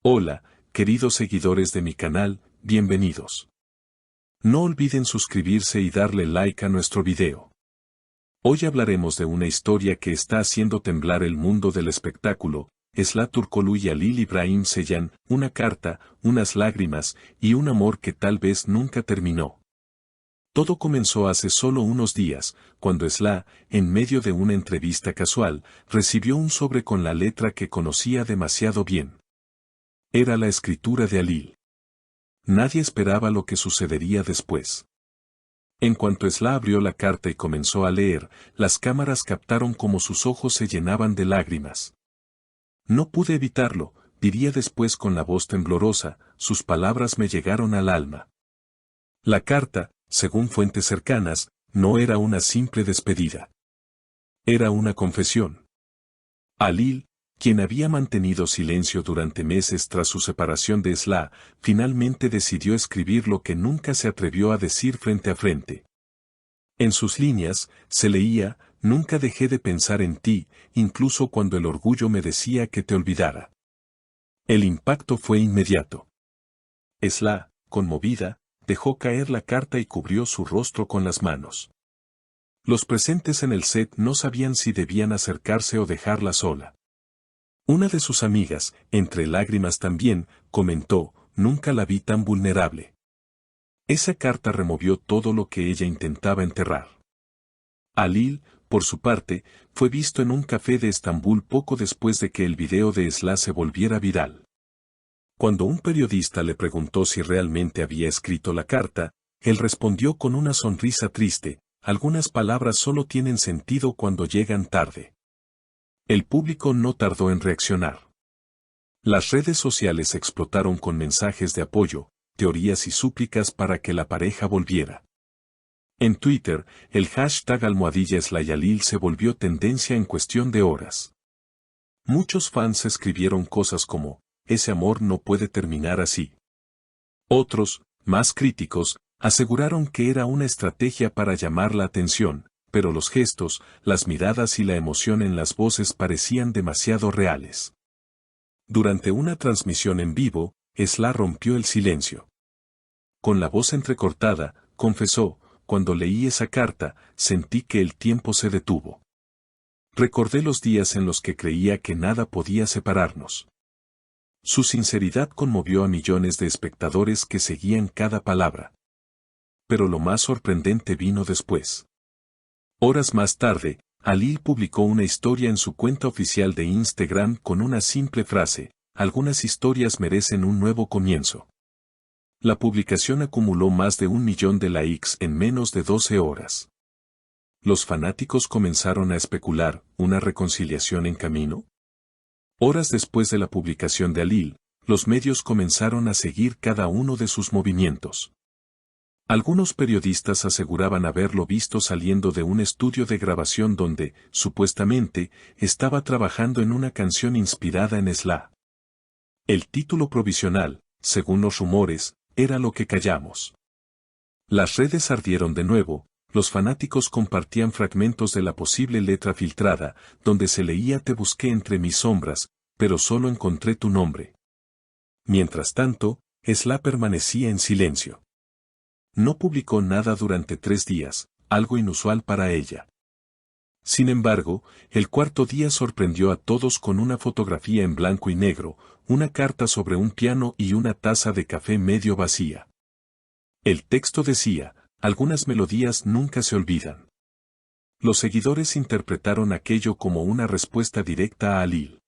Hola, queridos seguidores de mi canal, bienvenidos. No olviden suscribirse y darle like a nuestro video. Hoy hablaremos de una historia que está haciendo temblar el mundo del espectáculo, Esla Turkoglu y Halil İbrahim Ceylan, una carta, unas lágrimas y un amor que tal vez nunca terminó. Todo comenzó hace solo unos días, cuando Esla, en medio de una entrevista casual, recibió un sobre con la letra que conocía demasiado bien. Era la escritura de Halil. Nadie esperaba lo que sucedería después. En cuanto Esla abrió la carta y comenzó a leer, las cámaras captaron cómo sus ojos se llenaban de lágrimas. No pude evitarlo, diría después con la voz temblorosa, sus palabras me llegaron al alma. La carta, según fuentes cercanas, no era una simple despedida. Era una confesión. Halil, quien había mantenido silencio durante meses tras su separación de Esla, finalmente decidió escribir lo que nunca se atrevió a decir frente a frente. En sus líneas, se leía, nunca dejé de pensar en ti, incluso cuando el orgullo me decía que te olvidara. El impacto fue inmediato. Esla, conmovida, dejó caer la carta y cubrió su rostro con las manos. Los presentes en el set no sabían si debían acercarse o dejarla sola. Una de sus amigas, entre lágrimas también, comentó, nunca la vi tan vulnerable. Esa carta removió todo lo que ella intentaba enterrar. Halil, por su parte, fue visto en un café de Estambul poco después de que el video de Esla se volviera viral. Cuando un periodista le preguntó si realmente había escrito la carta, él respondió con una sonrisa triste, algunas palabras solo tienen sentido cuando llegan tarde. El público no tardó en reaccionar. Las redes sociales explotaron con mensajes de apoyo, teorías y súplicas para que la pareja volviera. En Twitter, el hashtag #EslaYhalil se volvió tendencia en cuestión de horas. Muchos fans escribieron cosas como, ese amor no puede terminar así. Otros, más críticos, aseguraron que era una estrategia para llamar la atención, pero los gestos, las miradas y la emoción en las voces parecían demasiado reales. Durante una transmisión en vivo, Esla rompió el silencio. Con la voz entrecortada, confesó, cuando leí esa carta, sentí que el tiempo se detuvo. Recordé los días en los que creía que nada podía separarnos. Su sinceridad conmovió a millones de espectadores que seguían cada palabra. Pero lo más sorprendente vino después. Horas más tarde, Halil publicó una historia en su cuenta oficial de Instagram con una simple frase, algunas historias merecen un nuevo comienzo. La publicación acumuló más de 1 millón de likes en menos de 12 horas. Los fanáticos comenzaron a especular, ¿una reconciliación en camino? Horas después de la publicación de Halil, los medios comenzaron a seguir cada uno de sus movimientos. Algunos periodistas aseguraban haberlo visto saliendo de un estudio de grabación donde, supuestamente, estaba trabajando en una canción inspirada en Esla. El título provisional, según los rumores, era Lo que callamos. Las redes ardieron de nuevo, los fanáticos compartían fragmentos de la posible letra filtrada, donde se leía te busqué entre mis sombras, pero solo encontré tu nombre. Mientras tanto, Esla permanecía en silencio. No publicó nada durante 3 días, algo inusual para ella. Sin embargo, el cuarto día sorprendió a todos con una fotografía en blanco y negro, una carta sobre un piano y una taza de café medio vacía. El texto decía, algunas melodías nunca se olvidan. Los seguidores interpretaron aquello como una respuesta directa a Halil.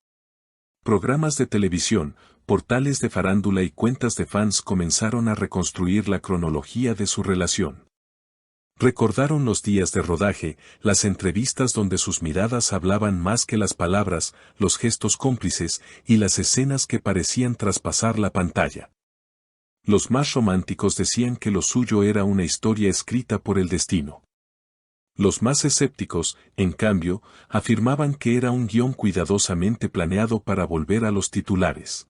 Programas de televisión, portales de farándula y cuentas de fans comenzaron a reconstruir la cronología de su relación. Recordaron los días de rodaje, las entrevistas donde sus miradas hablaban más que las palabras, los gestos cómplices y las escenas que parecían traspasar la pantalla. Los más románticos decían que lo suyo era una historia escrita por el destino. Los más escépticos, en cambio, afirmaban que era un guión cuidadosamente planeado para volver a los titulares.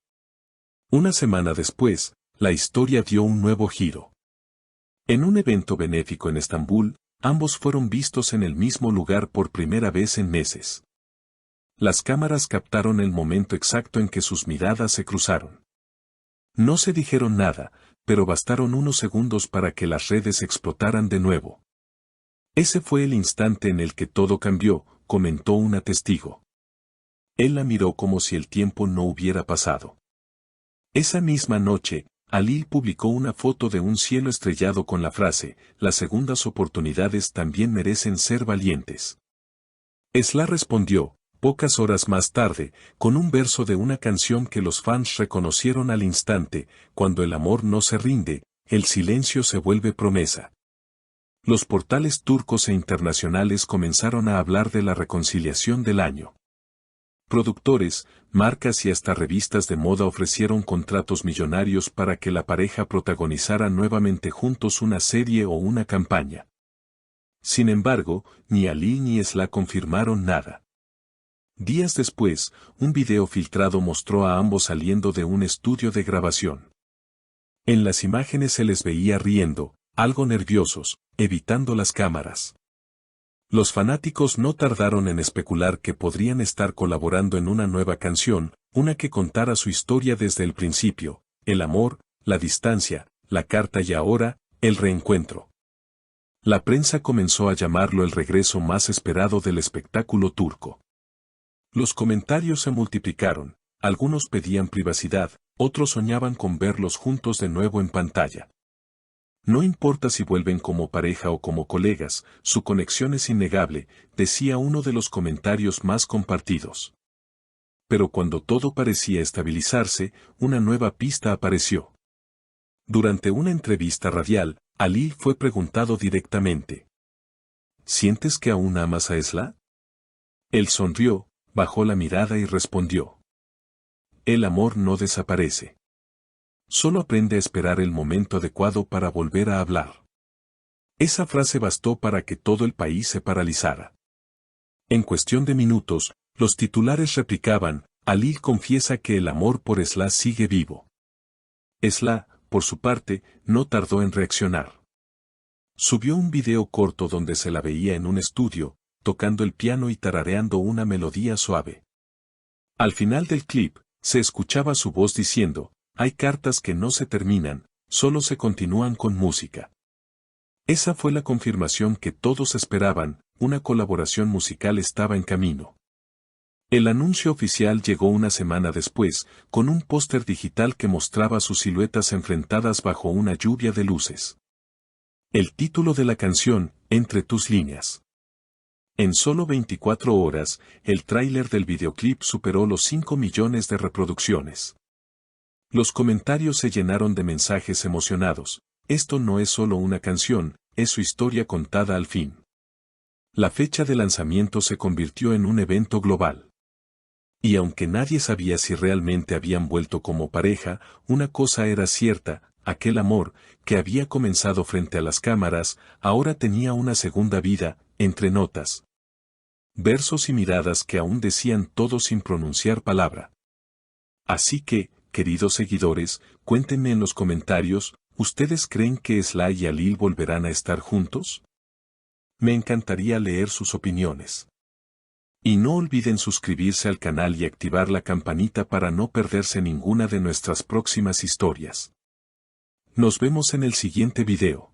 Una semana después, la historia dio un nuevo giro. En un evento benéfico en Estambul, ambos fueron vistos en el mismo lugar por primera vez en meses. Las cámaras captaron el momento exacto en que sus miradas se cruzaron. No se dijeron nada, pero bastaron unos segundos para que las redes explotaran de nuevo. Ese fue el instante en el que todo cambió, comentó una testigo. Él la miró como si el tiempo no hubiera pasado. Esa misma noche, Ali publicó una foto de un cielo estrellado con la frase, las segundas oportunidades también merecen ser valientes. Esla respondió, pocas horas más tarde, con un verso de una canción que los fans reconocieron al instante, cuando el amor no se rinde, el silencio se vuelve promesa. Los portales turcos e internacionales comenzaron a hablar de la reconciliación del año. Productores, marcas y hasta revistas de moda ofrecieron contratos millonarios para que la pareja protagonizara nuevamente juntos una serie o una campaña. Sin embargo, ni Ali ni Esla confirmaron nada. Días después, un video filtrado mostró a ambos saliendo de un estudio de grabación. En las imágenes se les veía riendo, algo nerviosos, evitando las cámaras. Los fanáticos no tardaron en especular que podrían estar colaborando en una nueva canción, una que contara su historia desde el principio, el amor, la distancia, la carta y ahora, el reencuentro. La prensa comenzó a llamarlo el regreso más esperado del espectáculo turco. Los comentarios se multiplicaron, algunos pedían privacidad, otros soñaban con verlos juntos de nuevo en pantalla. No importa si vuelven como pareja o como colegas, su conexión es innegable, decía uno de los comentarios más compartidos. Pero cuando todo parecía estabilizarse, una nueva pista apareció. Durante una entrevista radial, Ali fue preguntado directamente: ¿sientes que aún amas a Esla? Él sonrió, bajó la mirada y respondió: el amor no desaparece. Solo aprende a esperar el momento adecuado para volver a hablar. Esa frase bastó para que todo el país se paralizara. En cuestión de minutos, los titulares replicaban, Ali confiesa que el amor por Esla sigue vivo. Esla, por su parte, no tardó en reaccionar. Subió un video corto donde se la veía en un estudio, tocando el piano y tarareando una melodía suave. Al final del clip, se escuchaba su voz diciendo, hay cartas que no se terminan, solo se continúan con música. Esa fue la confirmación que todos esperaban, una colaboración musical estaba en camino. El anuncio oficial llegó una semana después, con un póster digital que mostraba sus siluetas enfrentadas bajo una lluvia de luces. El título de la canción, Entre tus líneas. En solo 24 horas, el tráiler del videoclip superó los 5 millones de reproducciones. Los comentarios se llenaron de mensajes emocionados. Esto no es solo una canción, es su historia contada al fin. La fecha de lanzamiento se convirtió en un evento global. Y aunque nadie sabía si realmente habían vuelto como pareja, una cosa era cierta, aquel amor, que había comenzado frente a las cámaras, ahora tenía una segunda vida, entre notas, versos y miradas que aún decían todo sin pronunciar palabra. Así que, queridos seguidores, cuéntenme en los comentarios, ¿ustedes creen que Esla y Ali volverán a estar juntos? Me encantaría leer sus opiniones. Y no olviden suscribirse al canal y activar la campanita para no perderse ninguna de nuestras próximas historias. Nos vemos en el siguiente video.